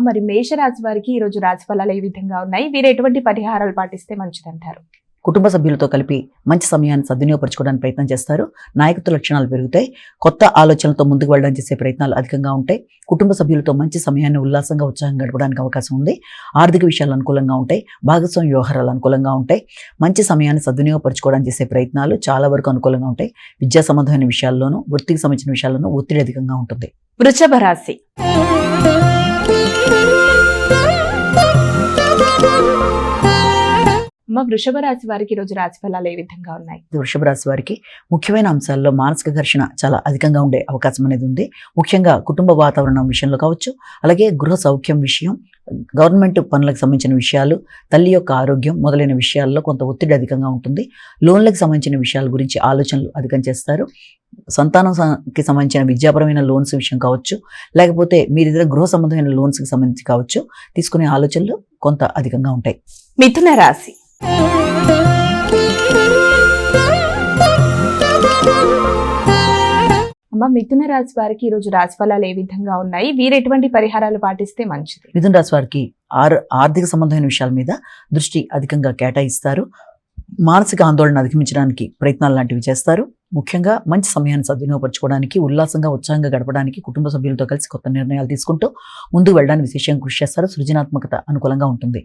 మరి మేషరాశి వారికి ఈ రోజు రాశి ఫలాలు ఏ విధంగా ఉన్నాయి? వీరు ఎటువంటి పరిహారాలు పాటిస్తే మంచిదంటారు? కుటుంబ సభ్యులతో కలిపి మంచి సమయాన్ని సద్వినియోగపరచుకోవడానికి ప్రయత్నం చేస్తారు. నాయకత్వ లక్షణాలు పెరుగుతాయి. కొత్త ఆలోచనలతో ముందుకు వెళ్ళడానికి చేసే ప్రయత్నాలు అధికంగా ఉంటాయి. కుటుంబ సభ్యులతో మంచి సమయాన్ని ఉల్లాసంగా ఉత్సాహంగా గడపడానికి అవకాశం ఉంది. ఆర్థిక విషయాలు అనుకూలంగా ఉంటాయి. భాగస్వామ్య వ్యవహారాలు అనుకూలంగా ఉంటాయి. మంచి సమయాన్ని సద్వినియోగపరచుకోవడానికి చేసే ప్రయత్నాలు చాలా వరకు అనుకూలంగా ఉంటాయి. విద్యా సంబంధమైన విషయాల్లోనూ వృత్తికి సంబంధించిన విషయాల్లోనూ ఒత్తిడి అధికంగా ఉంటుంది. వృషభ రాశి. వృషభ రాశి వారికి ఈ రోజు రాశి ఫలాలు ఏ విధంగా ఉన్నాయి? వృషభ రాశి వారికి ముఖ్యమైన అంశాల్లో మానసిక ఘర్షణ చాలా అధికంగా ఉండే అవకాశం అనేది ఉంది. ముఖ్యంగా కుటుంబ వాతావరణం విషయంలో కావచ్చు, అలాగే గృహ సౌఖ్యం విషయం, గవర్నమెంట్ పనులకు సంబంధించిన విషయాలు, తల్లి యొక్క ఆరోగ్యం మొదలైన విషయాల్లో కొంత ఒత్తిడి అధికంగా ఉంటుంది. లోన్లకు సంబంధించిన విషయాల గురించి ఆలోచనలు అధికం చేస్తారు. సంతానంకి సంబంధించిన విద్యాపరమైన లోన్స్ విషయం కావచ్చు, లేకపోతే మీరు ఇతర గృహ సంబంధమైన లోన్స్కి సంబంధించి కావచ్చు, తీసుకునే ఆలోచనలు కొంత అధికంగా ఉంటాయి. మిథున రాశి. మిథున రాశి వారికి ఈ రోజు రాశి ఫలాలు ఏ విధంగా ఉన్నాయి? వీరు ఎటువంటి పరిహారాలు పాటిస్తే మంచిది? మిథున రాశి వారికి ఆర్థిక సంబంధమైన విషయాల మీద దృష్టి అధికంగా కేటాయిస్తారు. మానసిక ఆందోళన అధిగమించడానికి ప్రయత్నాలు లాంటివి చేస్తారు. ముఖ్యంగా మంచి సమయాన్ని సద్వినియోగపరచుకోవడానికి, ఉల్లాసంగా ఉత్సాహంగా గడపడానికి కుటుంబ సభ్యులతో కలిసి కొత్త నిర్ణయాలు తీసుకుంటూ ముందుకు వెళ్ళడానికి విశేషంగా కృషి చేస్తారు. సృజనాత్మకత అనుకూలంగా ఉంటుంది.